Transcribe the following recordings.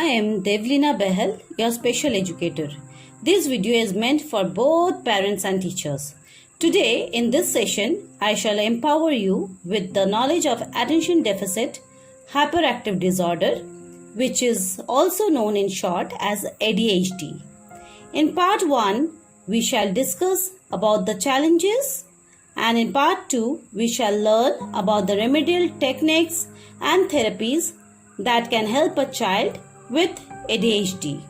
am Devlina Behel, your special educator. This video is meant for both parents and teachers. Today, in this session, I shall empower you with the knowledge of attention deficit hyperactive disorder, which is also known in short as ADHD. In part 1, we shall discuss about the challenges, and in part 2, we shall learn about the remedial techniques and therapies that can help a child with ADHD.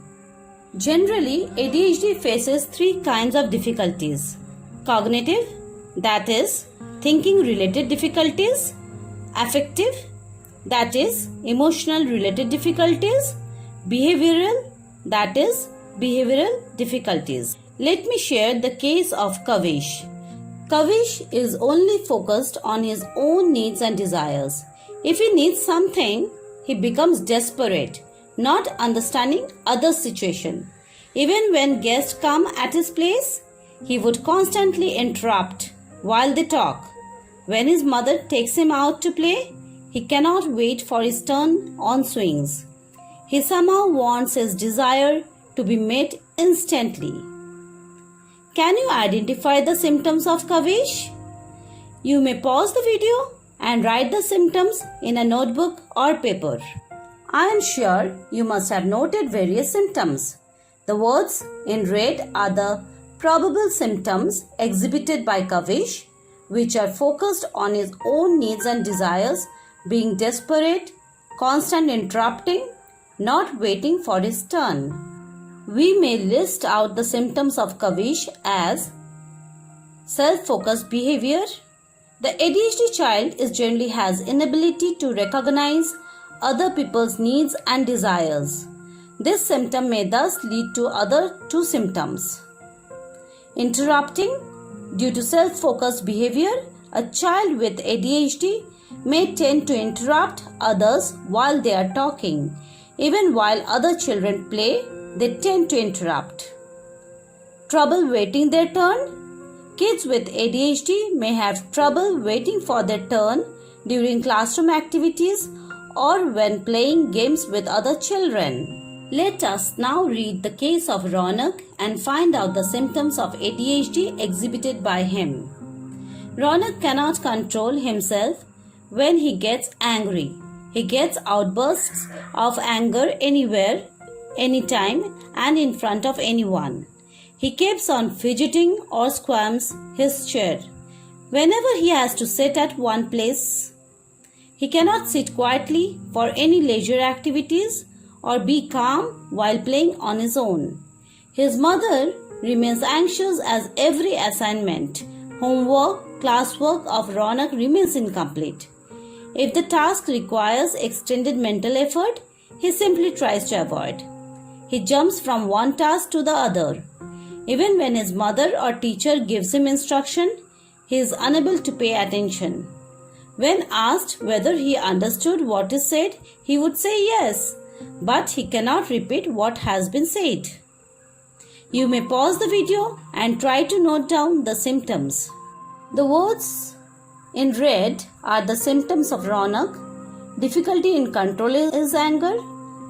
Generally, ADHD faces 3 kinds of difficulties. Cognitive, that is, thinking related difficulties. Affective, that is, emotional related difficulties. Behavioral, that is, behavioral difficulties. Let me share the case of Kavish. Kavish is only focused on his own needs and desires. If he needs something, he becomes desperate, not understanding others' situation. Even when guests come at his place, he would constantly interrupt while they talk. When his mother takes him out to play, he cannot wait for his turn on swings. He somehow wants his desire to be met instantly. Can you identify the symptoms of Kavish? You may pause the video and write the symptoms in a notebook or paper. I am sure you must have noted various symptoms. The words in red are the probable symptoms exhibited by Kavish, which are focused on his own needs and desires, being desperate, constant interrupting, not waiting for his turn. We may list out the symptoms of Kavish as self-focused behavior. The ADHD child generally has inability to recognize other people's needs and desires. This symptom may thus lead to other 2 symptoms. Interrupting. Due to self-focused behavior, a child with ADHD may tend to interrupt others while they are talking. Even while other children play, they tend to interrupt. Trouble waiting their turn. Kids with ADHD may have trouble waiting for their turn during classroom activities or when playing games with other children. Let us now read the case of Ronak and find out the symptoms of ADHD exhibited by him. Ronak cannot control himself when he gets angry. He gets outbursts of anger anywhere, anytime, and in front of anyone. He keeps on fidgeting or squirms his chair whenever he has to sit at one place. He cannot sit quietly for any leisure activities or be calm while playing on his own. His mother remains anxious as every assignment, homework, classwork of Ronak remains incomplete. If the task requires extended mental effort, he simply tries to avoid. He jumps from one task to the other. Even when his mother or teacher gives him instruction, he is unable to pay attention. When asked whether he understood what is said, he would say yes, but he cannot repeat what has been said. You may pause the video and try to note down the symptoms. The words in red are the symptoms of Ronak: difficulty in controlling his anger,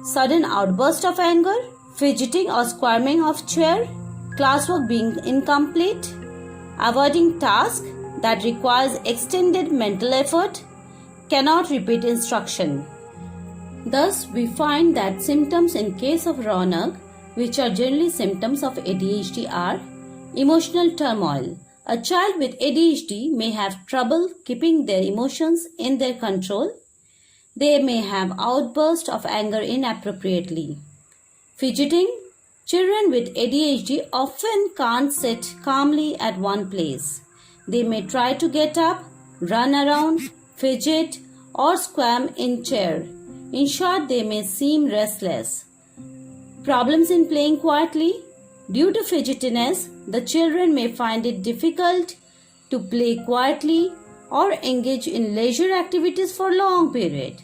sudden outburst of anger, fidgeting or squirming of chair, classwork being incomplete, avoiding task that requires extended mental effort, cannot repeat instruction. Thus, we find that symptoms in case of Ronak, which are generally symptoms of ADHD, are emotional turmoil. A child with ADHD may have trouble keeping their emotions in their control. They may have outbursts of anger inappropriately. Fidgeting. Children with ADHD often can't sit calmly at one place. They may try to get up, run around, fidget, or squirm in chair. In short, they may seem restless. Problems in playing quietly. Due to fidgetiness, the children may find it difficult to play quietly or engage in leisure activities for long period.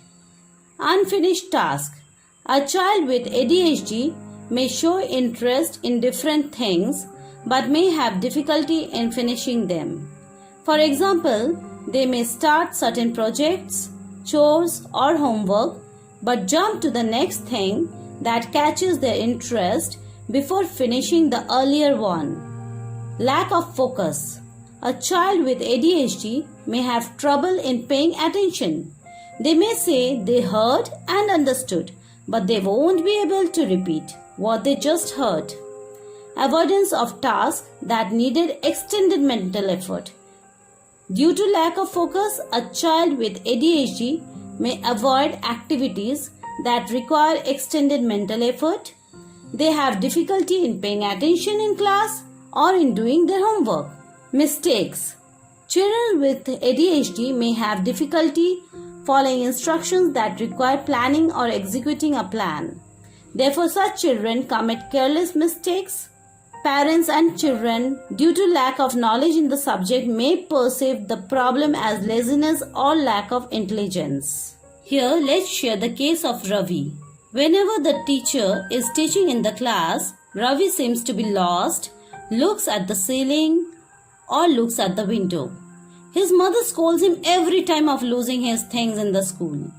Unfinished task. A child with ADHD may show interest in different things but may have difficulty in finishing them. For example, they may start certain projects, chores or homework but jump to the next thing that catches their interest before finishing the earlier one. Lack of focus. A child with ADHD may have trouble in paying attention. They may say they heard and understood, but they won't be able to repeat what they just heard. Avoidance of tasks that needed extended mental effort. Due to lack of focus, a child with ADHD may avoid activities that require extended mental effort. They have difficulty in paying attention in class or in doing their homework. Mistakes. Children with ADHD may have difficulty following instructions that require planning or executing a plan. Therefore, such children commit careless mistakes. Parents and children, due to lack of knowledge in the subject, may perceive the problem as laziness or lack of intelligence. Here, let's share the case of Ravi. Whenever the teacher is teaching in the class, Ravi seems to be lost, looks at the ceiling, or looks at the window. His mother scolds him every time of losing his things in the school.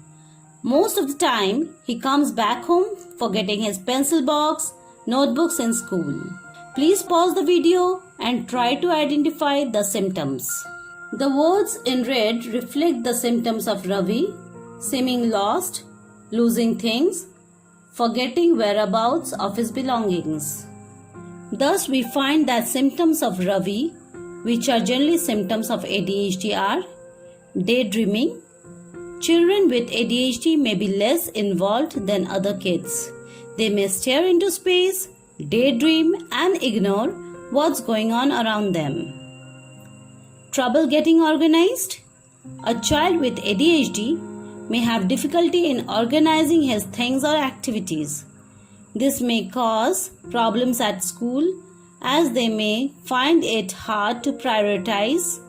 Most of the time, he comes back home forgetting his pencil box, notebooks in school. Please pause the video and try to identify the symptoms. The words in red reflect the symptoms of Ravi: seeming lost, losing things, forgetting whereabouts of his belongings. Thus, we find that symptoms of Ravi, which are generally symptoms of ADHD, are daydreaming. Children with ADHD may be less involved than other kids. They may stare into space, daydream, and ignore what's going on around them. Trouble getting organized. A child with ADHD may have difficulty in organizing his things or activities. This may cause problems at school, as they may find it hard to prioritize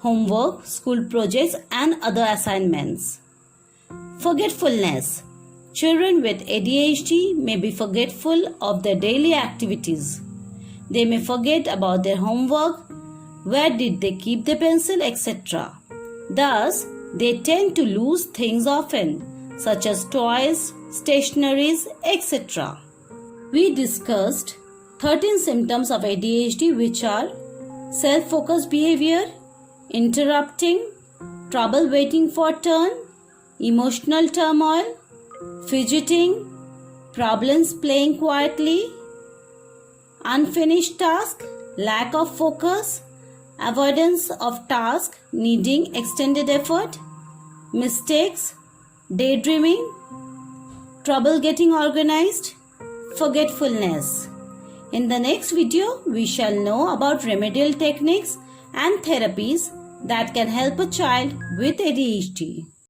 homework, school projects, and other assignments. Forgetfulness. Children with ADHD may be forgetful of their daily activities. They may forget about their homework, where did they keep the pencil, etc. Thus, they tend to lose things often, such as toys, stationeries, etc. We discussed 13 symptoms of ADHD, which are self-focused behavior, interrupting, trouble waiting for turn, emotional turmoil, fidgeting, problems playing quietly, unfinished task, lack of focus, avoidance of task needing extended effort, mistakes, daydreaming, trouble getting organized, forgetfulness. In the next video, we shall know about remedial techniques and therapies that can help a child with ADHD.